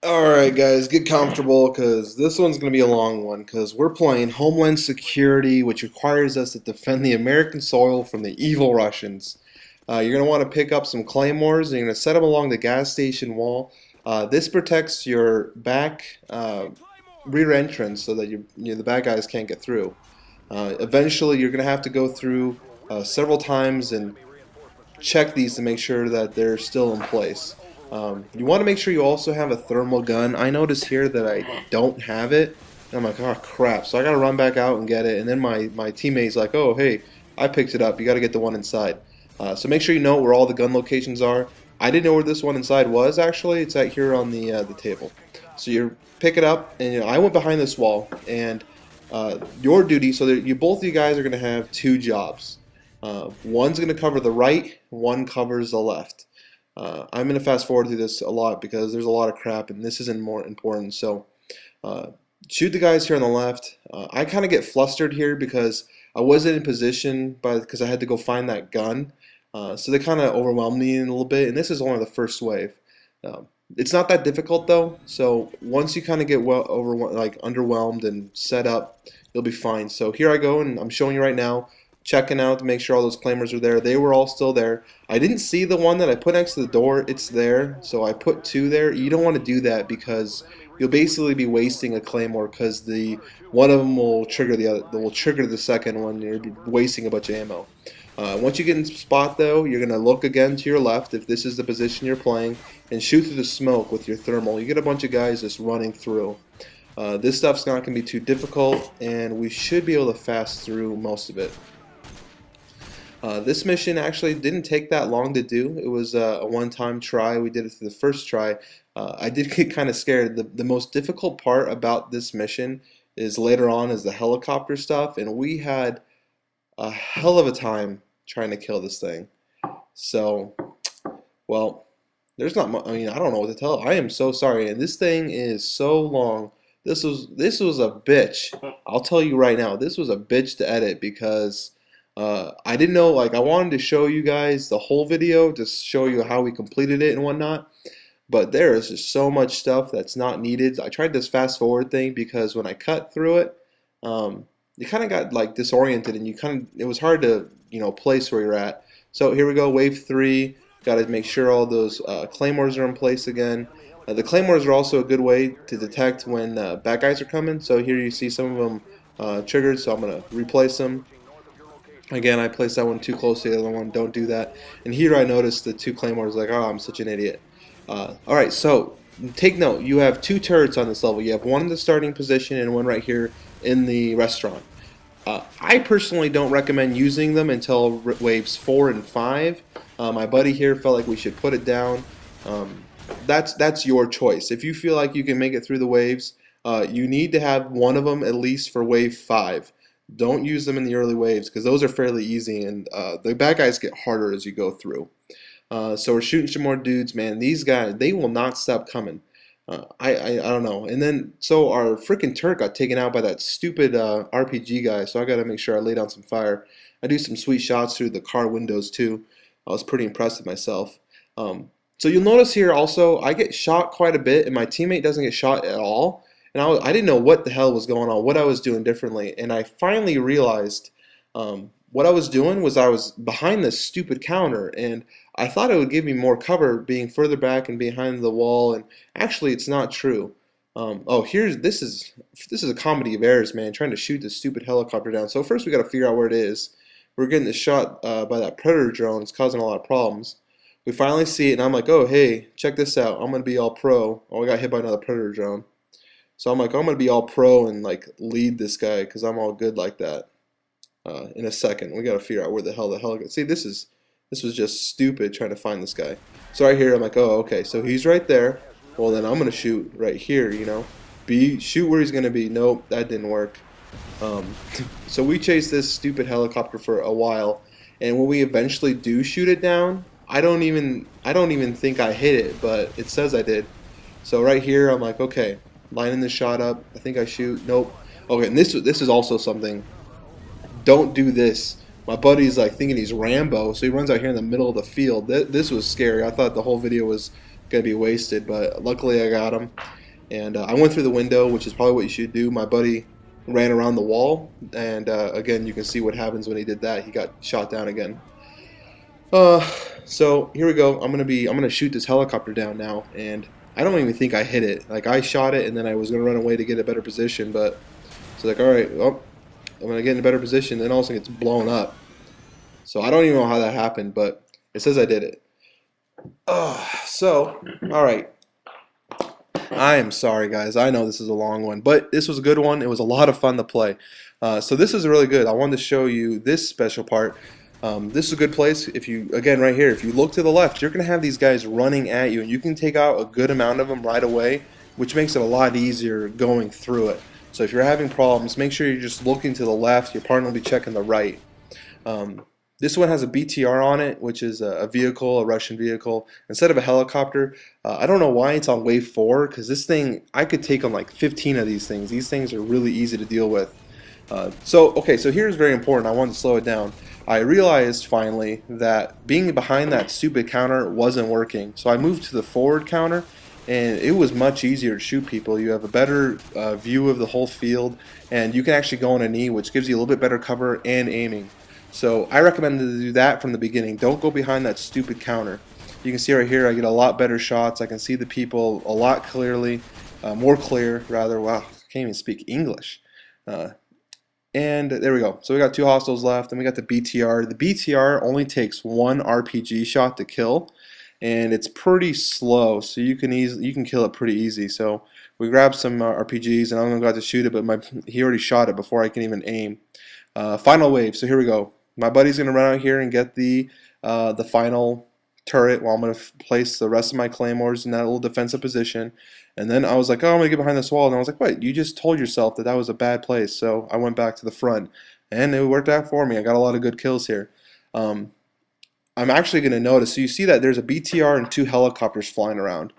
Alright guys, get comfortable because this one's going to be a long one because we're playing Homeland Security, which requires us to defend the American soil from the evil Russians. You're going to want to pick up some claymores and you're going to set them along the gas station wall. This protects your back rear entrance so that the bad guys can't get through. Eventually you're going to have to go through several times and check these to make sure that they're still in place. You want to make sure you also have a thermal gun. I notice here that I don't have it. And I'm like, oh crap. So I got to run back out and get it. And then my teammate's like, oh, hey, I picked it up. You got to get the one inside. So make sure you know where all the gun locations are. I didn't know where this one inside was, actually. It's out here on the table. So you pick it up, and I went behind this wall. And your duty, so that both of you guys are going to have two jobs. One's going to cover the right, one covers the left. I'm going to fast forward through this a lot because there's a lot of crap and this isn't more important. So shoot the guys here on the left. I kind of get flustered here because I wasn't in position because I had to go find that gun. So they kind of overwhelmed me in a little bit, and this is only the first wave. It's not that difficult though, so once you kind of get underwhelmed and set up, you'll be fine. So here I go, and I'm showing you right now, checking out to make sure all those claymores are there. They were all still there. I didn't see the one that I put next to the door. It's there, so I put two there. You don't want to do that because you'll basically be wasting a claymore because the one of them will trigger the other. Will trigger the second one. You're wasting a bunch of ammo. Once you get in spot though, you're gonna look again to your left if this is the position you're playing, and shoot through the smoke with your thermal. You get a bunch of guys just running through. This stuff's not gonna be too difficult, and we should be able to fast through most of it. This mission actually didn't take that long to do. It was a one-time try. We did it through the first try. I did get kind of scared. The most difficult part about this mission is later on is the helicopter stuff, and we had a hell of a time trying to kill this thing. So, well, there's not much. I mean, I don't know what to tell. I am so sorry, and this thing is so long. This was a bitch. I'll tell you right now, this was a bitch to edit because I didn't know, like, I wanted to show you guys the whole video to show you how we completed it and whatnot, but there is just so much stuff that's not needed. I tried this fast forward thing because when I cut through it, you kind of got like disoriented and it was hard to place where you're at. So here we go, wave 3. Got to make sure all those claymores are in place again. The claymores are also a good way to detect when bad guys are coming. So here you see some of them triggered, so I'm gonna replace them. Again, I placed that one too close to the other one. Don't do that. And here I noticed the two claymores. Like, oh, I'm such an idiot. Alright, so take note. You have two turrets on this level. You have one in the starting position and one right here in the restaurant. I personally don't recommend using them until waves 4 and 5. My buddy here felt like we should put it down. That's your choice. If you feel like you can make it through the waves, you need to have one of them at least for wave 5. Don't use them in the early waves because those are fairly easy, and the bad guys get harder as you go through. So we're shooting some more dudes, man. These guys, they will not stop coming. I don't know. And then so our freaking turret got taken out by that stupid RPG guy. So I got to make sure I lay down some fire. I do some sweet shots through the car windows too. I was pretty impressed with myself. So you'll notice here also I get shot quite a bit, and my teammate doesn't get shot at all. And I didn't know what the hell was going on, what I was doing differently. And I finally realized what I was doing was I was behind this stupid counter, and I thought it would give me more cover being further back and behind the wall, and actually it's not true. Oh, this is a comedy of errors, man, trying to shoot this stupid helicopter down. So first we got to figure out where it is. We're getting this shot by that predator drone. It's causing a lot of problems. We finally see it, and I'm like, oh, hey, check this out. I'm going to be all pro. Oh, I got hit by another predator drone. So I'm like, I'm going to be all pro and like lead this guy because I'm all good like that. In a second, we got to figure out where the hell see, this was just stupid trying to find this guy. So right here, I'm like, oh, okay, so he's right there. Well, then I'm going to shoot right here, shoot where he's going to be. Nope, that didn't work. So we chased this stupid helicopter for a while, and when we eventually do shoot it down, I don't even think I hit it, but it says I did. So right here, I'm like, okay, lining the shot up. I think I shoot. Nope. Okay, and this is also something. Don't do this. My buddy's like thinking he's Rambo, so he runs out here in the middle of the field. This was scary. I thought the whole video was gonna be wasted. But luckily I got him, and I went through the window, which is probably what you should do. My buddy ran around the wall, and again, you can see what happens when he did that. He got shot down again. Uh, so here we go. I'm gonna shoot this helicopter down now, and I don't even think I hit it. Like, I shot it, and then I was gonna run away to get a better position, but so like, all right, well, I'm gonna get in a better position. Then all of a sudden it's blown up. So I don't even know how that happened, but it says I did it. So all right. I am sorry, guys. I know this is a long one, but this was a good one. It was a lot of fun to play. So this is really good. I wanted to show you this special part. This is a good place. If you, again, right here, if you look to the left, you're going to have these guys running at you, and you can take out a good amount of them right away, which makes it a lot easier going through it. So if you're having problems, make sure you're just looking to the left. Your partner will be checking the right. This one has a BTR on it, which is a vehicle, a Russian vehicle, instead of a helicopter. I don't know why it's on wave 4, because this thing, I could take on like 15 of these things. These things are really easy to deal with. Okay, so here's very important. I wanted to slow it down. I realized finally that being behind that stupid counter wasn't working. So I moved to the forward counter, and it was much easier to shoot people. You have a better view of the whole field, and you can actually go on a knee, which gives you a little bit better cover and aiming. So I recommend to do that from the beginning. Don't go behind that stupid counter. You can see right here I get a lot better shots. I can see the people a lot clearly, more clear rather. Wow, I can't even speak English. And there we go. So we got 2 hostiles left, and we got the BTR. The BTR only takes 1 RPG shot to kill, and it's pretty slow, so you can kill it pretty easy. So we grabbed some RPGs, and I'm going to shoot it, but he already shot it before I can even aim. Final wave. So here we go. My buddy's going to run out here and get the final turret while I'm going to place the rest of my claymores in that little defensive position. And then I was like, oh, I'm going to get behind this wall. And I was like, wait, you just told yourself that that was a bad place. So I went back to the front, and it worked out for me. I got a lot of good kills here. I'm actually going to notice, so you see that there's a BTR and 2 helicopters flying around.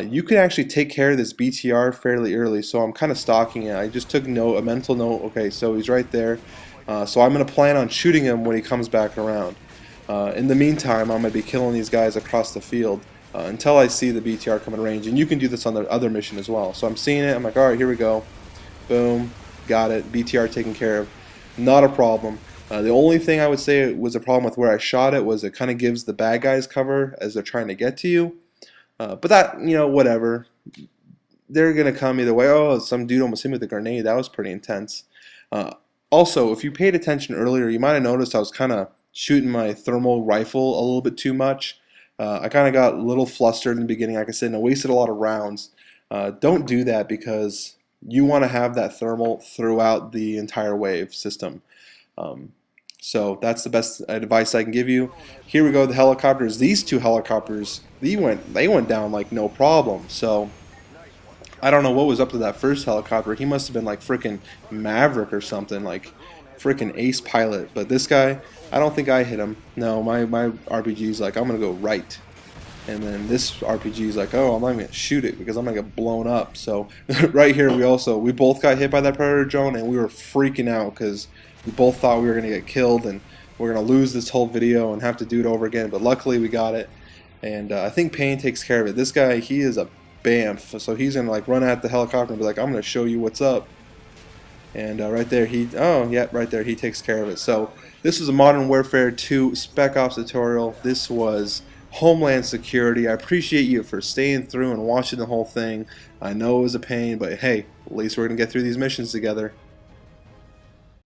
You can actually take care of this BTR fairly early, so I'm kind of stalking it. I just took a mental note. Okay, so he's right there. So I'm going to plan on shooting him when he comes back around. In the meantime, I'm going to be killing these guys across the field until I see the BTR come in range. And you can do this on the other mission as well. So I'm seeing it. I'm like, all right, here we go. Boom. Got it. BTR taken care of. Not a problem. The only thing I would say was a problem with where I shot it was it kind of gives the bad guys cover as they're trying to get to you. But that, whatever. They're going to come either way. Oh, some dude almost hit me with a grenade. That was pretty intense. Also, if you paid attention earlier, you might have noticed I was kind of shooting my thermal rifle a little bit too much. I kind of got a little flustered in the beginning, like I said, and I wasted a lot of rounds. Don't do that, because you want to have that thermal throughout the entire wave system. So that's the best advice I can give you. Here we go, the helicopters. These 2 helicopters, they went down like no problem. So I don't know what was up to that first helicopter. He must have been like freaking Maverick or something, like freaking ace pilot. But this guy, I don't think I hit him. No, my RPG's like, I'm gonna go right. And then this RPG's like, oh, I'm not even gonna shoot it because I'm gonna get blown up. So right here we both got hit by that Predator drone, and we were freaking out because we both thought we were gonna get killed and we're gonna lose this whole video and have to do it over again. But luckily we got it, and I think Payne takes care of it. This guy, he is a bamf, so he's gonna like run at the helicopter and be like, I'm gonna show you what's up. And right there right there he takes care of it. So this was a Modern Warfare 2 Spec Ops tutorial. This was Homeland Security. I appreciate you for staying through and watching the whole thing. I know it was a pain, but hey, at least we're gonna get through these missions together.